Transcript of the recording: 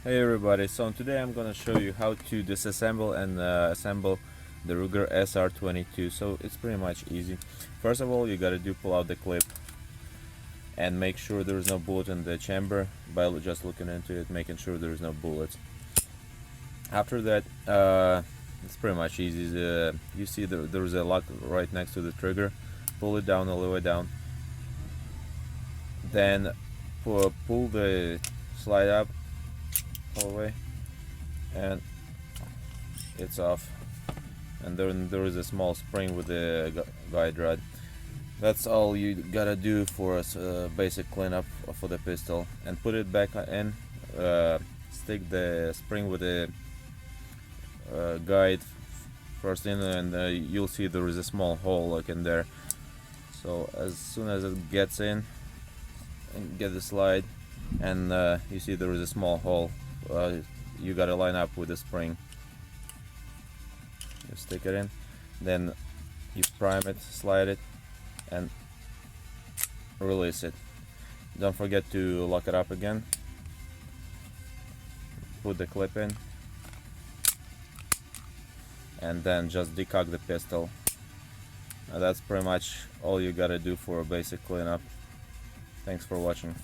Hey everybody, so today I'm gonna show you how to disassemble and assemble the Ruger SR22. So it's pretty much easy. First of all, you gotta pull out the clip and make sure there's no bullet in the chamber by just looking into it, making sure there's no bullets. After that, it's pretty much easy. You see there's a lock right next to the trigger. Pull it down all the way down. Then pull the slide up all the way, and it's off. And then there is a small spring with the guide rod. That's all you gotta do for a basic cleanup for the pistol, and put it back in. Stick the spring with the guide first in, and you'll see there is a small hole like in there. So as soon as it gets in, and get the slide, and you see there is a small hole. You gotta line up with the spring. You stick it in, then you prime it, slide it, and release it. Don't forget to lock it up again. Put the clip in, and then just decock the pistol. That's pretty much all you gotta do for a basic cleanup. Thanks for watching.